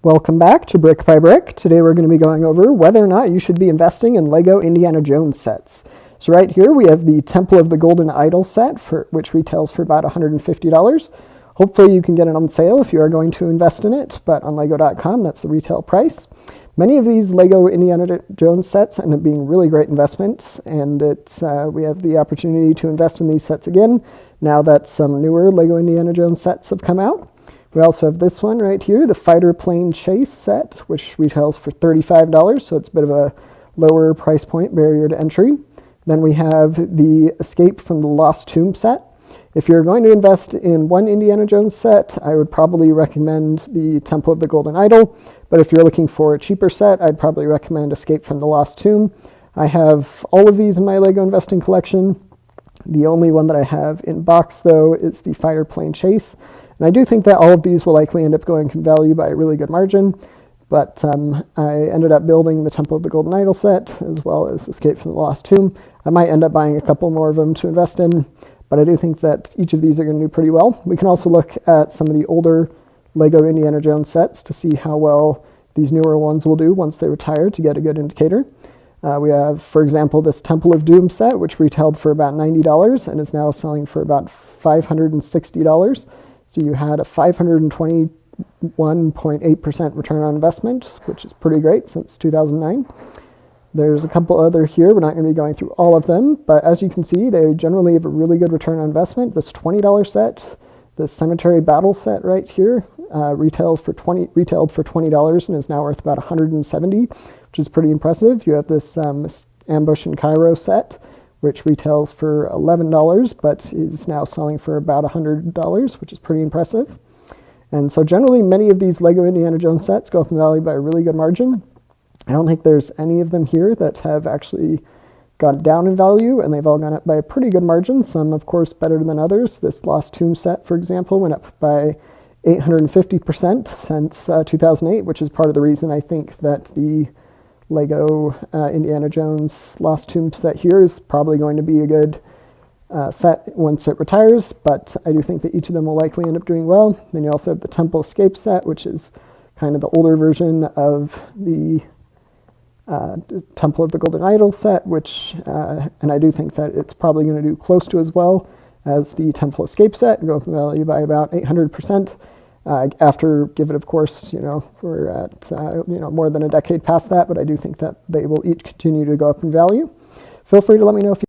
Welcome back to Brick by Brick. Today we're going to be going over whether or not you should be investing in LEGO Indiana Jones sets. So right here we have the Temple of the Golden Idol set, which retails for about $150. Hopefully you can get it on sale if you are going to invest in it, but on LEGO.com that's the retail price. Many of these LEGO Indiana Jones sets end up being really great investments, and we have the opportunity to invest in these sets again now that some newer LEGO Indiana Jones sets have come out. We also have this one right here, the Fighter Plane Chase set, which retails for $35, so it's a bit of a lower price point barrier to entry. Then we have the Escape from the Lost Tomb set. If you're going to invest in one Indiana Jones set, I would probably recommend the Temple of the Golden Idol, but if you're looking for a cheaper set, I'd probably recommend Escape from the Lost Tomb. I have all of these in my LEGO investing collection. The only one that I have in box, though, is the Fighter Plane Chase. And I do think that all of these will likely end up going in value by a really good margin, but I ended up building the Temple of the Golden Idol set, as well as Escape from the Lost Tomb. I might end up buying a couple more of them to invest in, but I do think that each of these are going to do pretty well. We can also look at some of the older LEGO Indiana Jones sets to see how well these newer ones will do once they retire to get a good indicator. We have, for example, this Temple of Doom set, which retailed for about $90 and is now selling for about $560. So you had a 521.8% return on investment, which is pretty great since 2009. There's a couple other here. We're not going to be going through all of them, but as you can see, they generally have a really good return on investment. This $20 set, the Cemetery Battle set right here, retailed for $20 and is now worth about $170, which is pretty impressive. You have this Ambush in Cairo set, which retails for $11, but is now selling for about $100, which is pretty impressive. And so generally, many of these LEGO Indiana Jones sets go up in value by a really good margin. I don't think there's any of them here that have actually gone down in value, and they've all gone up by a pretty good margin, some, of course, better than others. This Lost Tomb set, for example, went up by 850% since 2008, which is part of the reason I think that the LEGO Indiana Jones Lost Tomb set here is probably going to be a good set once it retires, but I do think that each of them will likely end up doing well. Then you also have the Temple Escape set, which is kind of the older version of the Temple of the Golden Idol set, which, and I do think that it's probably going to do close to as well as the Temple Escape set, go up in value by about 800%. After, give it, of course, we're at, more than a decade past that, but I do think that they will each continue to go up in value. Feel free to let me know if you